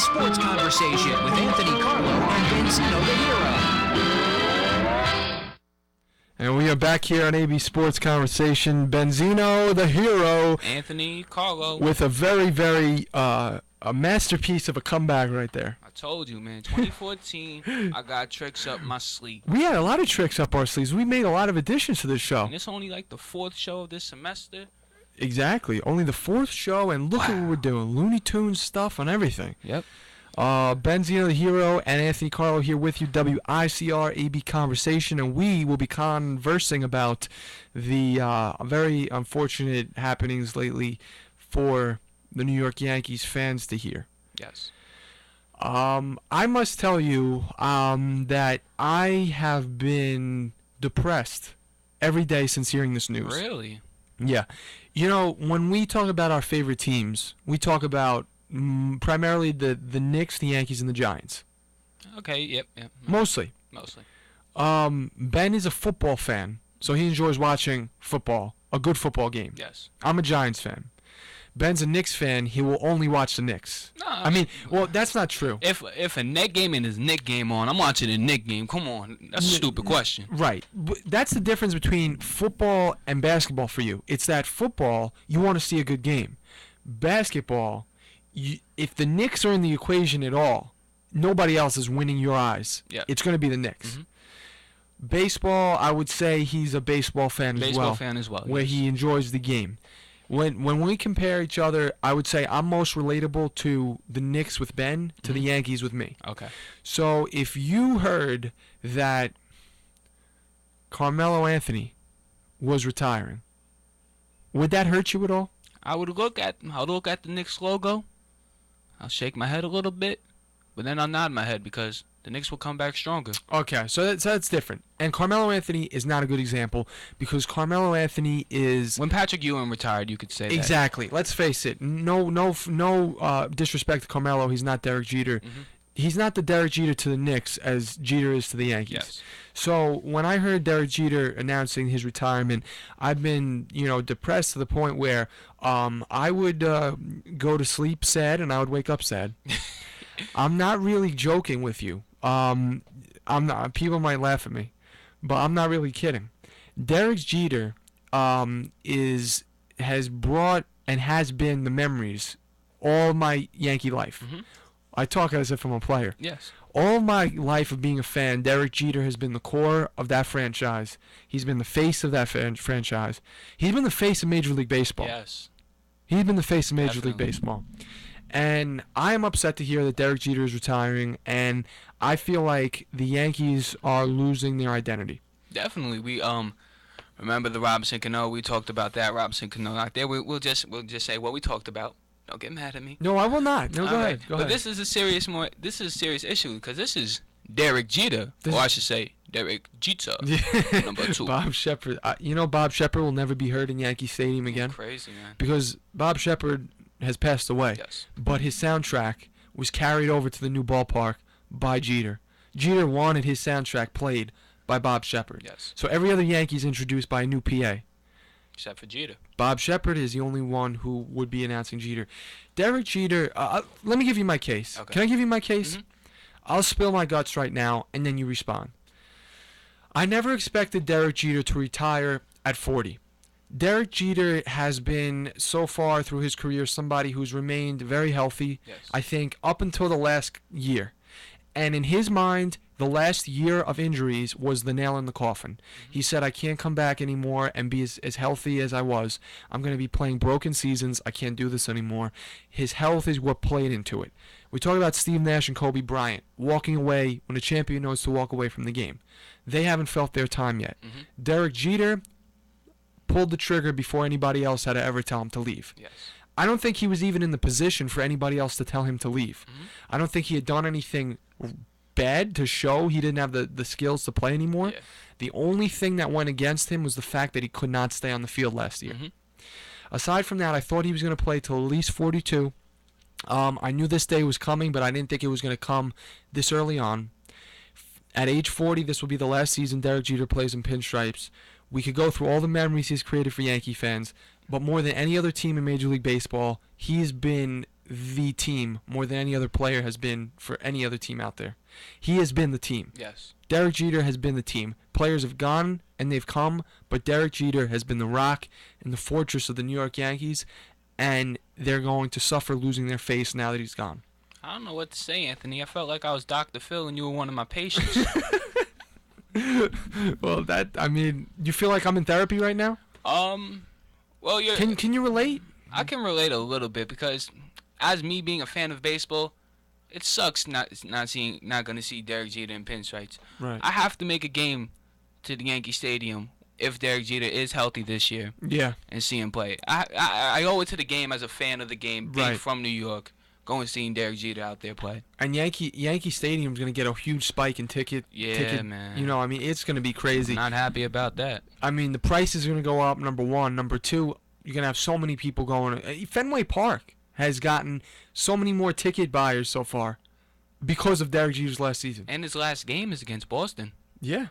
Sports Conversation with Anthony Carlo and Benzino the Hero. And we are back here on AB Sports Conversation. Benzino the Hero. Anthony Carlo. With a very, very a masterpiece of a comeback right there. I told you, man. 2014, I got tricks up my sleeve. We had a lot of tricks up our sleeves. We made a lot of additions to this show. And it's only like the 4th show of this semester. Exactly. Only the 4th show, and look at what we're doing. Looney Tunes stuff on everything. Yep. Benzino the Hero and Anthony Carlo here with you, WICR AB Conversation, and we will be conversing about the very unfortunate happenings lately for the New York Yankees fans to hear. Yes. I must tell you that I have been depressed every day since hearing this news. Really? Yeah. You know, when we talk about our favorite teams, we talk about primarily the Knicks, the Yankees, and the Giants. Okay, yep. Mostly. Ben is a football fan, so he enjoys watching football, a good football game. Yes. I'm a Giants fan. Ben's a Knicks fan. He will only watch the Knicks. No, I mean, well, that's not true. If a Knick game and his Knick game on, I'm watching a Knick game. Come on. That's a stupid question. Right. That's the difference between football and basketball for you. It's that football, you want to see a good game. Basketball, if the Knicks are in the equation at all, nobody else is winning your eyes. Yep. It's going to be the Knicks. Mm-hmm. Baseball, I would say he's a baseball fan as well. Baseball fan as well. Where he enjoys the game. When we compare each other, I would say I'm most relatable to the Knicks with Ben, to the Yankees with me. Okay. So if you heard that Carmelo Anthony was retiring, would that hurt you at all? I would look at the Knicks logo. I'll shake my head a little bit, but then I'll nod my head because the Knicks will come back stronger. Okay, so that's different. And Carmelo Anthony is not a good example because Carmelo Anthony is... When Patrick Ewing retired, you could say that. Exactly. Let's face it. No disrespect to Carmelo. He's not Derek Jeter. Mm-hmm. He's not the Derek Jeter to the Knicks as Jeter is to the Yankees. Yes. So when I heard Derek Jeter announcing his retirement, I've been, depressed to the point where I would go to sleep sad and I would wake up sad. I'm not really joking with you. I'm not. People might laugh at me, but I'm not really kidding. Derek Jeter has brought and has been the memories all my Yankee life. Mm-hmm. I talk as if I'm a player. Yes. All my life of being a fan, Derek Jeter has been the core of that franchise. He's been the face of that franchise. He's been the face of Major League Baseball. Yes. He's been the face of Major League Definitely. Baseball. And I am upset to hear that Derek Jeter is retiring, and I feel like the Yankees are losing their identity. Definitely. We remember the Robinson Cano. We talked about that. Robinson Cano out there. We'll just say what we talked about. Don't get mad at me. No, I will not. No, go All ahead. right. Go But ahead. this is a serious issue because this is Derek Jeter, or I should say Derek Jeter, number 2. Bob Shepard. Bob Shepard will never be heard in Yankee Stadium again Crazy, man. because Bob Shepard has passed away. Yes. But his soundtrack was carried over to the new ballpark by Jeter. Jeter wanted his soundtrack played by Bob Shepard. Yes. So every other Yankee is introduced by a new PA. Except for Jeter. Bob Shepard is the only one who would be announcing Jeter. Derek Jeter, let me give you my case. Okay. Can I give you my case? Mhm. I'll spill my guts right now, and then you respond. I never expected Derek Jeter to retire at 40. Derek Jeter has been, so far through his career, somebody who's remained very healthy, Yes. I think, up until the last year. And in his mind, the last year of injuries was the nail in the coffin. He said, I can't come back anymore and be as healthy as I was. I'm going to be playing broken seasons. I can't do this anymore. His health is what played into it. We talk about Steve Nash and Kobe Bryant walking away when a champion knows to walk away from the game. They haven't felt their time yet. Mm-hmm. Derek Jeter pulled the trigger before anybody else had to ever tell him to leave. Yes. I don't think he was even in the position for anybody else to tell him to leave. Mhm. I don't think he had done anything bad to show he didn't have the skills to play anymore. Yeah. The only thing that went against him was the fact that he could not stay on the field last year. Mm-hmm. Aside from that, I thought he was going to play till at least 42. I knew this day was coming, but I didn't think it was going to come this early on. At age 40, this will be the last season Derek Jeter plays in pinstripes. We could go through all the memories he's created for Yankee fans, but more than any other team in Major League Baseball, he's been the team more than any other player has been for any other team out there. He has been the team. Yes. Derek Jeter has been the team. Players have gone and they've come, but Derek Jeter has been the rock and the fortress of the New York Yankees, and they're going to suffer losing their face now that he's gone. I don't know what to say, Anthony. I felt like I was Dr. Phil and you were one of my patients. Well, you feel like I'm in therapy right now? Well, Can you relate? I can relate a little bit because, as me being a fan of baseball, it sucks not gonna see Derek Jeter in pinstripes. Right. I have to make a game to the Yankee Stadium if Derek Jeter is healthy this year Yeah. and see him play. I owe it to the game as a fan of the game, being Right. from New York, going seeing Derek Jeter out there play. And Yankee Stadium's gonna get a huge spike in ticket. Man. You know, I mean, it's gonna be crazy. Not happy about that. I mean, the price is gonna go up. Number one. Number two, you're gonna have so many people going. Fenway Park has gotten so many more ticket buyers so far because of Derek Jeter's last season. And his last game is against Boston. Yeah.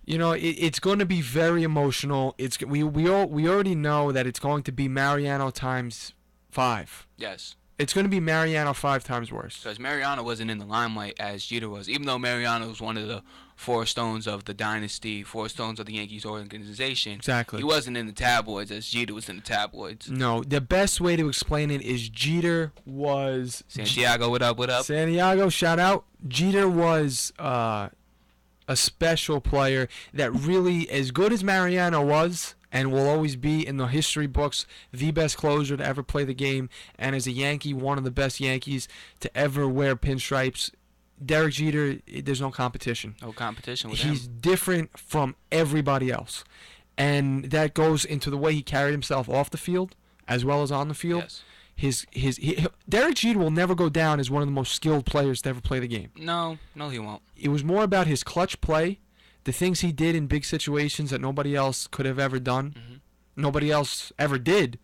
You know, it's going to be very emotional. We already know that it's going to be Mariano times 5. Yes. It's going to be Mariano 5 times worse. Because Mariano wasn't in the limelight as Jeter was. Even though Mariano was one of the 4 stones of the dynasty, 4 stones of the Yankees organization. Exactly. He wasn't in the tabloids as Jeter was in the tabloids. No, the best way to explain it is Jeter was... Santiago, what up, what up? Santiago, shout out. Jeter was a special player that really, as good as Mariano was, and will always be in the history books, the best closer to ever play the game, and as a Yankee, one of the best Yankees to ever wear pinstripes. Derek Jeter, there's no competition. No competition with He's him. different from everybody else, and that goes into the way he carried himself off the field as well as on the field. Yes. Derek Jeter will never go down as one of the most skilled players to ever play the game. No, he won't. It was more about his clutch play, the things he did in big situations that nobody else could have ever done, nobody else ever did,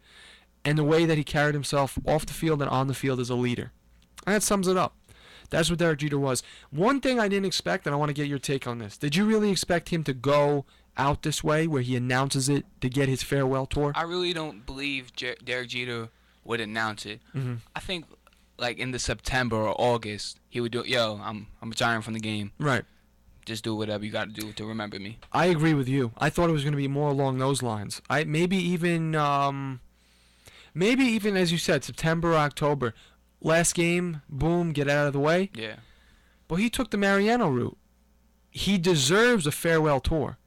and the way that he carried himself off the field and on the field as a leader. And that sums it up. That's what Derek Jeter was. One thing I didn't expect, and I want to get your take on this. Did you really expect him to go out this way, where he announces it to get his farewell tour? I really don't believe Derek Jeter would announce it. I think, like, in the September or August, he would do, I'm retiring from the game. Right. Just do whatever you got to do to remember me. I agree with you. I thought it was going to be more along those lines. Maybe even as you said, September, October. Last game, boom, get out of the way. Yeah. But he took the Mariano route. He deserves a farewell tour.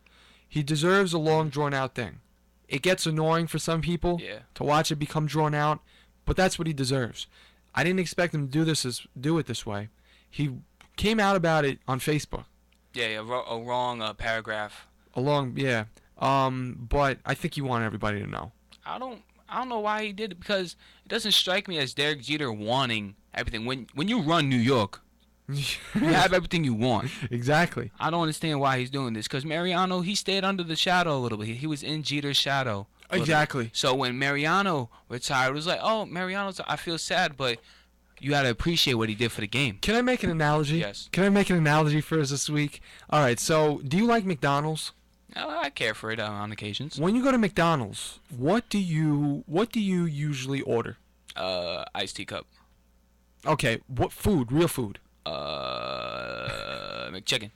He deserves a long, drawn-out thing. It gets annoying for some people to watch it become drawn out, but that's what he deserves. I didn't expect him to do it this way. He came out about it on Facebook. Yeah, a wrong paragraph. But I think he wanted everybody to know. I don't know why he did it, because it doesn't strike me as Derek Jeter wanting everything. When you run New York, you have everything you want. Exactly. I don't understand why he's doing this, because Mariano, he stayed under the shadow a little bit. He was in Jeter's shadow. Exactly. So when Mariano retired, it was like, oh, Mariano's, I feel sad, but you got to appreciate what he did for the game. Can I make an analogy? Yes. Can I make an analogy for us this week? All right, so do you like McDonald's? I care for it on occasions. When you go to McDonald's, what do you usually order? Iced tea cup. Okay, what food? Real food? McChicken.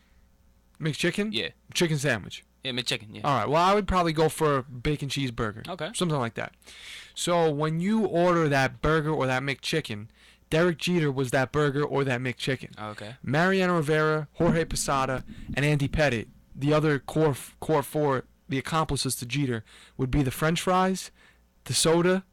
McChicken? Yeah. Chicken sandwich. Yeah, McChicken, yeah. All right, well, I would probably go for a bacon cheeseburger. Okay. Something like that. So when you order that burger or that McChicken, Derek Jeter was that burger or that McChicken. Okay. Mariano Rivera, Jorge Posada, and Andy Pettitte, the other core 4, the accomplices to Jeter, would be the French fries, the soda,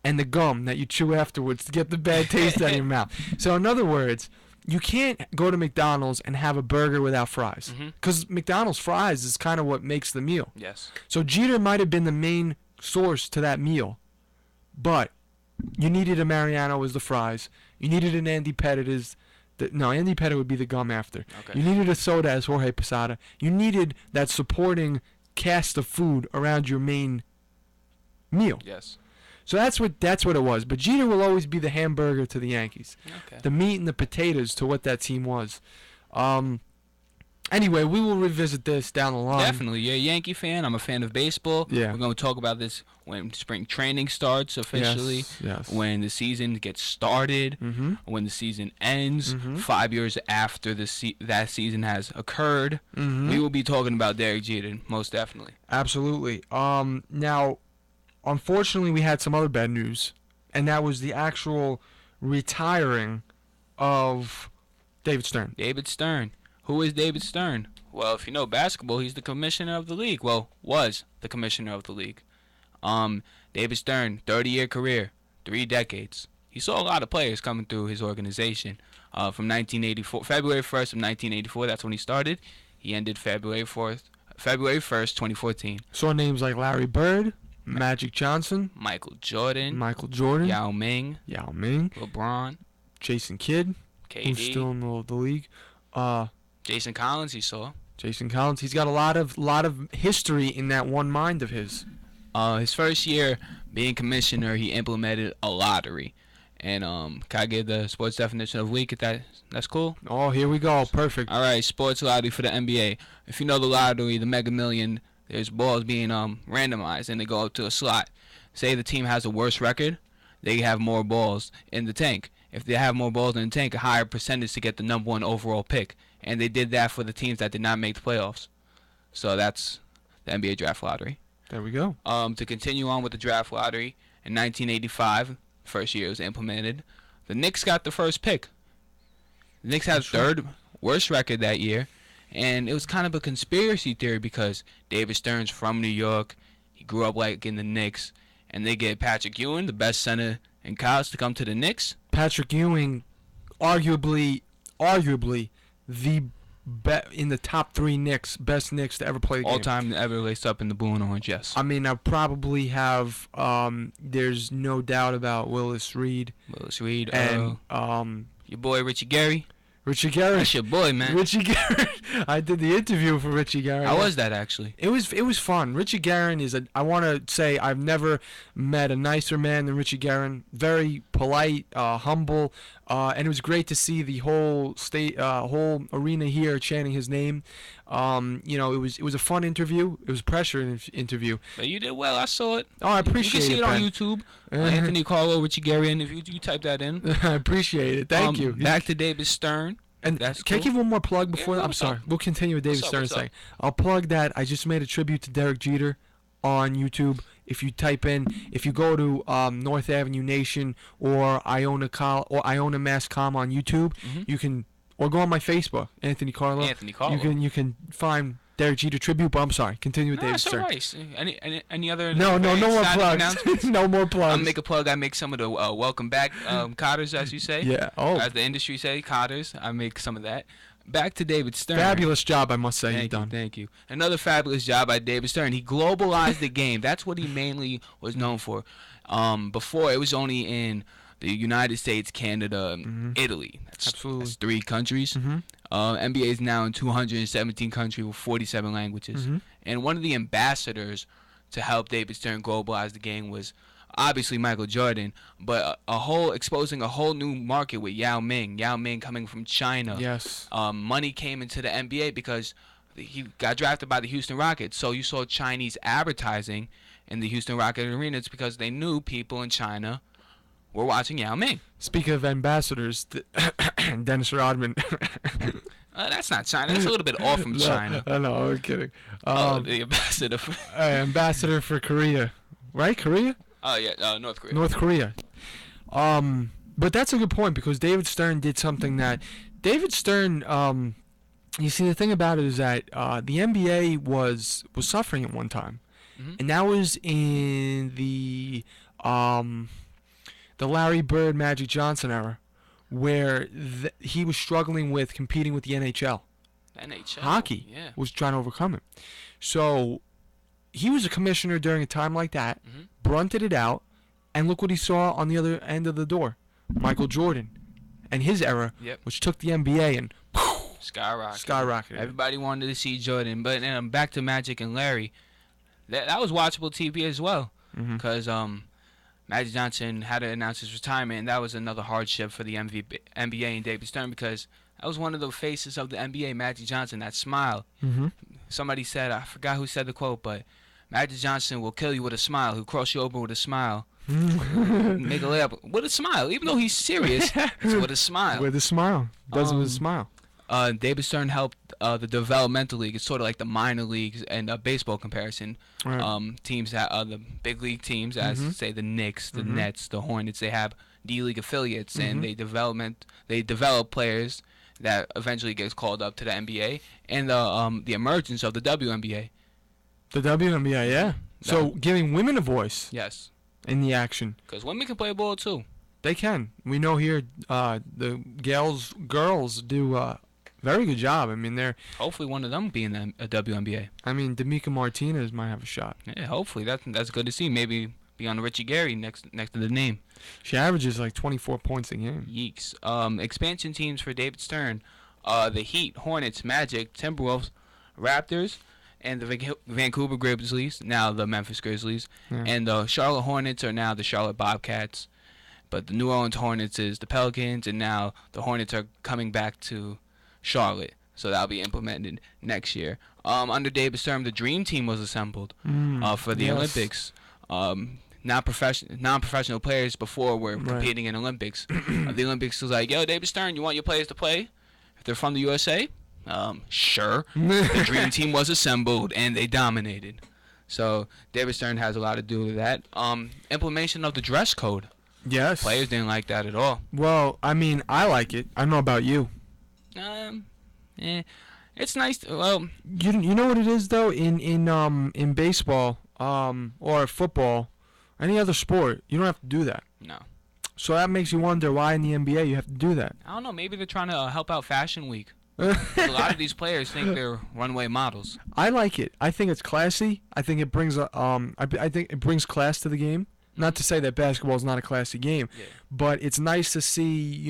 and the gum that you chew afterwards to get the bad taste out of your mouth. So in other words, you can't go to McDonald's and have a burger without fries, because McDonald's fries is kind of what makes the meal. Yes. So Jeter might have been the main source to that meal, but you needed a Mariano as the fries. You needed an Andy Pettitte as Andy Pettitte would be the gum after. Okay. You needed a soda as Jorge Posada. You needed that supporting cast of food around your main meal. Yes. So that's what it was. But Jeter will always be the hamburger to the Yankees. Okay. The meat and the potatoes to what that team was. Anyway, we will revisit this down the line. Definitely. You're a Yankee fan. I'm a fan of baseball. Yeah. We're going to talk about this when spring training starts officially. Yes. When the season gets started. Mm-hmm. When the season ends. Mhm. 5 years after that season has occurred. Mm-hmm. We will be talking about Derek Jeter, most definitely. Absolutely. Now, unfortunately, we had some other bad news, and that was the actual retiring of David Stern. David Stern. Who is David Stern? Well, if you know basketball, he's the commissioner of the league. Well, was the commissioner of the league. David Stern, 30-year career, 3 decades. He saw a lot of players coming through his organization. From 1984, February 1st of 1984, that's when he started. He ended February 1st, 2014. Saw names like Larry Bird, Magic Johnson, Michael Jordan, Michael Jordan, Yao Ming, Yao Ming, LeBron, Jason Kidd, who's KD, still in the league. Jason Collins. He saw. Jason Collins. He's got a lot of history in that one mind of his. His first year being commissioner, he implemented a lottery. And can I give the sports definition of week? If that's cool. Oh, here we go. Perfect. All right, sports lottery for the NBA. If you know the lottery, the Mega Million, there's balls being randomized and they go up to a slot. Say the team has a worse record, they have more balls in the tank. If they have more balls in the tank, a higher percentage to get the number 1 overall pick. And they did that for the teams that did not make the playoffs. So that's the NBA draft lottery. There we go. To continue on with the draft lottery, in 1985, first year it was implemented, the Knicks got the first pick. The Knicks had third worst record that year, and it was kind of a conspiracy theory because David Stern's from New York. He grew up like in the Knicks, and they get Patrick Ewing, the best center in college, to come to the Knicks. Patrick Ewing, arguably the in the top 3 Knicks, best Knicks to ever play the game. All time ever laced up in the blue and orange, yes. I mean, I probably have. There's no doubt about Willis Reed Willis Reed, and your boy Richie Gary. Richie Garrett. That's your boy, man. Richie Garrett. I did the interview for Richie Garrett. How was that, actually? It was fun. Richie Garrett is I want to say I've never met a nicer man than Richie Garrett. Very polite, humble, and it was great to see the whole whole arena here chanting his name. It was a fun interview. It was a pressure interview. But you did well. I saw it. Oh, I appreciate it. You can see it Ben. on YouTube. Anthony Carlo, Richie Gary interview. You type that in. I appreciate it. Thank you. Back to David Stern. And That's can I cool. give one more plug before? Yeah, I'm what's sorry. up? We'll continue with David What's up, Stern what's up? saying. I'll plug that I just made a tribute to Derek Jeter on YouTube. If you go to North Avenue Nation or Iona Mass.com on YouTube, you can, or go on my Facebook, Anthony Carlo. Anthony Carlo. You can find Derek Jeter tribute. But I'm sorry. Continue with David That's Stern. all right. Any other? No more exciting plugs. announcements? No more plugs. I'll make a plug. I make some of the welcome back cotters, as you say. Yeah. Oh, As the industry say, cotters. I make some of that. Back to David Stern. fabulous job, I must say. You've Thank you, done. thank you. Another fabulous job by David Stern. He globalized the game. That's what he mainly was known for. Before, it was only in the United States, Canada, Italy. Absolutely. That's 3 countries. NBA is now in 217 countries with 47 languages. And one of the ambassadors to help David Stern globalize the game was obviously Michael Jordan, but exposing a whole new market with Yao Ming. Yao Ming coming from China. Yes. Money came into the NBA because he got drafted by the Houston Rockets. So you saw Chinese advertising in the Houston Rocket arena. It's because they knew people in China were watching Yao Ming. Speaking of ambassadors, Dennis Rodman. That's not China. That's a little bit off from China. I know, I'm kidding. The ambassador. Ambassador for Korea, right? Korea? Oh yeah, North Korea. North Korea. But that's a good point because David Stern did something that David Stern. You see, the thing about it is that the NBA was suffering at one time, and that was in the Larry Bird, Magic Johnson era, where he was struggling with competing with the NHL. NHL. Hockey Yeah. was trying to overcome him. So he was a commissioner during a time like that, brunted it out, and look what he saw on the other end of the door. Michael Jordan and his era, which took the NBA and skyrocketed. Everybody wanted to see Jordan. But back to Magic and Larry. That was watchable TV as well. Because Magic Johnson had to announce his retirement, and that was another hardship for the NBA and David Stern because That was one of the faces of the NBA, Magic Johnson, that smile. Mm-hmm. Somebody said, I forgot who said the quote, but Magic Johnson will kill you with a smile. He'll cross you over with a smile. Make a layup with a smile. Even though he's serious, it's with a smile. With a smile. Does it with a smile. David Stern helped the developmental league. It's sort of like the minor leagues and baseball comparison. Right. Teams that the big league teams, as say the Knicks, the Nets, the Hornets, they have D League affiliates, and they develop players that eventually gets called up to the NBA, and the emergence of the WNBA. The WNBA, yeah. So giving women a voice Yes, in the action. because women can play ball too. They can. We know here the girls do a very good job. I mean, Hopefully, one of them be in a WNBA. I mean, D'Amica Martinez might have a shot. Yeah, hopefully that's good to see. Maybe be on Richie Gary next to the name. She averages like 24 points a game. Yeeks. Expansion teams for David Stern: the Heat, Hornets, Magic, Timberwolves, Raptors, and the Vancouver Grizzlies. Now the Memphis Grizzlies, Yeah. and the Charlotte Hornets are now the Charlotte Bobcats. But the New Orleans Hornets is the Pelicans, and now the Hornets are coming back to Charlotte. So that'll be implemented next year. Under David Stern, the Dream Team was assembled for the Yes. Olympics. Non-professional players before were competing in Olympics. The Olympics was like, yo, David Stern, you want your players to play? If they're from the USA? Sure. The Dream Team was assembled, and they dominated. So David Stern has a lot to do with that. Implementation of the dress code. Yes. Players didn't like that at all. Well, I mean, I like it. I don't know about you. It's nice. Well, You know what it is though in baseball or football, any other sport, you don't have to do that. no. So that makes you wonder why in the NBA you have to do that. I don't know. Maybe they're trying to help out Fashion Week. A lot of these players think they're runway models. I like it. I think it's classy. I think it brings I think it brings class to the game. Not to say that basketball is not a classy game, but it's nice to see,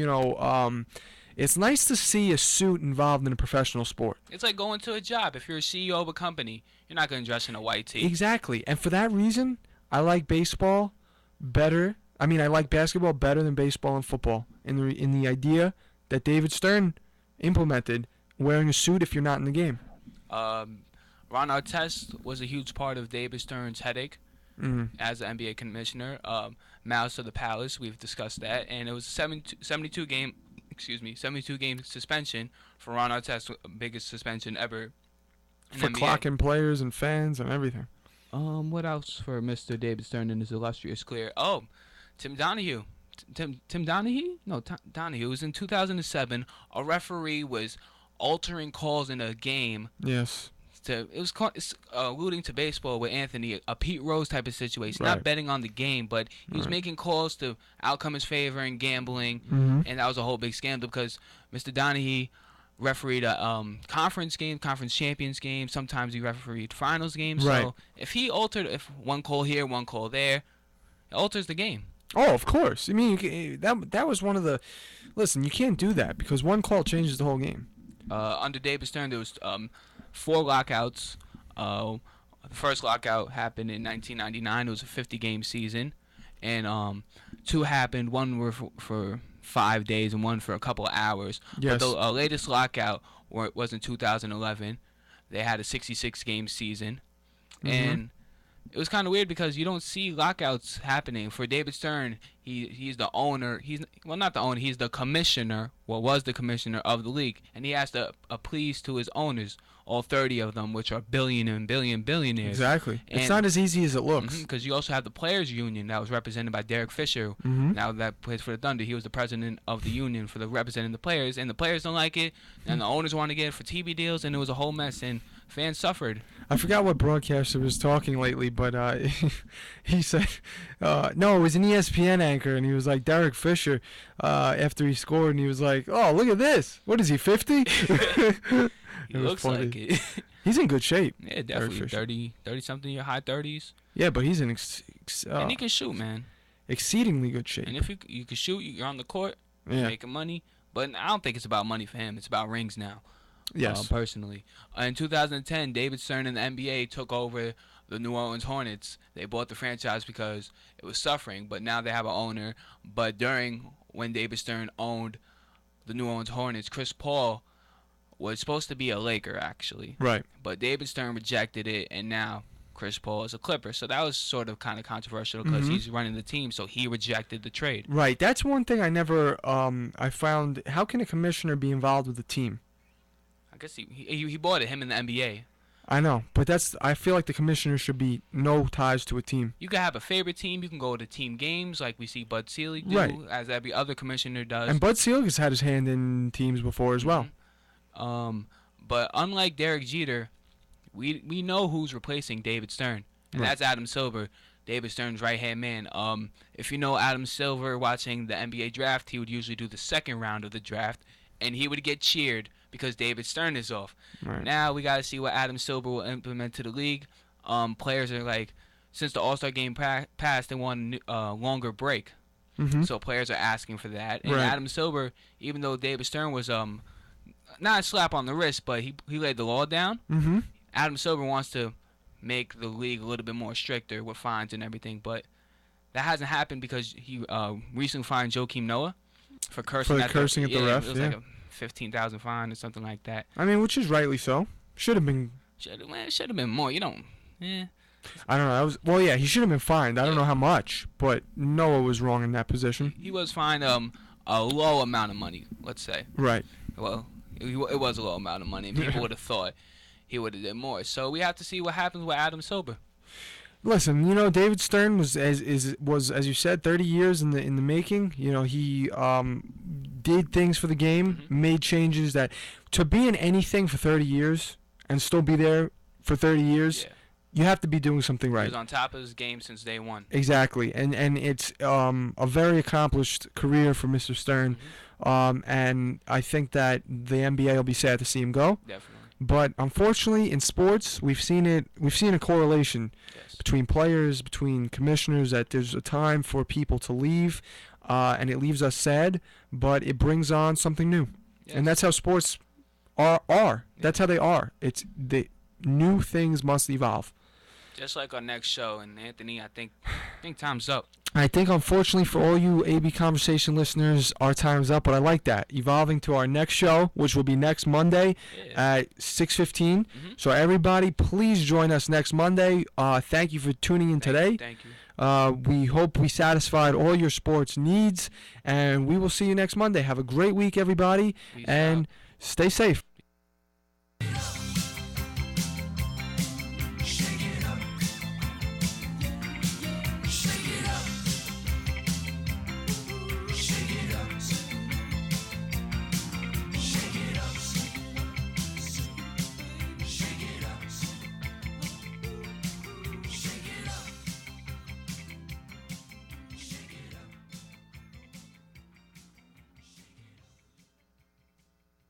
it's nice to see a suit involved in a professional sport. It's like going to a job. If you're a CEO of a company, you're not going to dress in a white tee. Exactly. And for that reason, I like baseball better. I mean, I like basketball better than baseball and football in the idea that David Stern implemented wearing a suit if you're not in the game. Ron Artest was a huge part of David Stern's headache as the NBA commissioner. Mouse of the Palace, we've discussed that, and it was a 72 game suspension for Ron Artest, biggest suspension ever in For NBA. clocking players and fans and everything. What else for Mr. David Stern and his illustrious career? Oh, Tim Donahue. Tim Donahue? No, Donahue. It was in 2007. A referee was altering calls in a game. Yes. It's alluding to baseball with Anthony, a Pete Rose type of situation. Right. Not betting on the game, but he was making calls to outcome his favor and gambling, and that was a whole big scandal because Mr. Donahue refereed a conference champions game. Sometimes he refereed finals games. Right. So if one call here, one call there, it alters the game. Oh, of course. I mean, that was one of the. Listen, you can't do that because one call changes the whole game. Under David Stern, there was 4 lockouts. The first lockout happened in 1999. It was a 50-game season, and 2 happened. One were for 5 days and one for a couple of hours. Yes. But the latest lockout was in 2011. They had a 66-game season, and it was kind of weird because you don't see lockouts happening. For David Stern, he's the owner. He's not the owner. He's the commissioner. Was the commissioner of the league, and he has to appease to his owners, all 30 of them, which are billionaires. Exactly. It's And- not as easy as it looks. Because you also have the players' union that was represented by Derek Fisher. Now that plays for the Thunder. He was the president of the union for representing the players, and the players don't like it, and the owners want to get it for TV deals, and it was a whole mess, and fans suffered. I forgot what broadcaster was talking lately, but he said, no, it was an ESPN anchor, and he was like, Derek Fisher, after he scored, and he was like, oh, look at this. What is he, 50? He looks funny. like it. He's in good shape. Yeah, definitely Fisher. 30-something, your high 30s. Yeah, but he's in And he can shoot, man. exceedingly good shape. And if you can shoot, you're on the court, Yeah. you're making money. But I don't think it's about money for him. It's about rings now. Yes. Personally. In 2010, David Stern and the NBA took over the New Orleans Hornets. They bought the franchise because it was suffering, but now they have an owner. But when David Stern owned the New Orleans Hornets, Chris Paul was supposed to be a Laker, actually. Right. But David Stern rejected it, and now Chris Paul is a Clipper. So that was sort of kind of controversial because he's running the team, so he rejected the trade. Right. That's one thing I never I found. How can a commissioner be involved with the team? I guess he bought it, him in the NBA. I know, but I feel like the commissioner should be no ties to a team. You can have a favorite team. You can go to team games like we see Bud Selig do, Right. as every other commissioner does. And Bud Selig has had his hand in teams before as well. But unlike Derek Jeter, we know who's replacing David Stern, and Right. that's Adam Silver, David Stern's right-hand man. If you know Adam Silver watching the NBA draft, he would usually do the second round of the draft, and he would get cheered because David Stern is off. Right. Now we got to see what Adam Silver will implement to the league. Players are like, since the All-Star game passed, they want a longer break. So players are asking for that. And Right. Adam Silver, even though David Stern was not a slap on the wrist, but he laid the law down. Adam Silver wants to make the league a little bit more stricter with fines and everything, but that hasn't happened because he recently fined Joakim Noah for cursing at the ref. It was like a $15,000 fine or something like that. I mean, which is rightly so. Should have been. Should have been more. You don't. I don't know. He should have been fined. I don't know how much, but Noah was wrong in that position. He was fined a low amount of money, let's say. Right. Well, it was a low amount of money, and people would have thought he would have did more. So we have to see what happens with Adam Silver. Listen, David Stern was as you said, 30 years in the making. He did things for the game, made changes that to be in anything for 30 years and still be there for 30 years, you have to be doing something right. He was on top of his game since day one. Exactly, and it's a very accomplished career for Mr. Stern, and I think that the NBA will be sad to see him go. Definitely. But unfortunately, in sports, we've seen a correlation between players, between commissioners, that there's a time for people to leave, and it leaves us sad, but it brings on something new. Yes. And that's how sports are. That's how they are. It's the new things must evolve. Just like our next show, and Anthony, I think time's up. I think, unfortunately, for all you AB Conversation listeners, our time's up, but I like that. Evolving to our next show, which will be next Monday at 6:15. So everybody, please join us next Monday. Thank you for tuning in today. Thank you. We hope we satisfied all your sports needs, and we will see you next Monday. Have a great week, everybody, Peace and out. stay safe.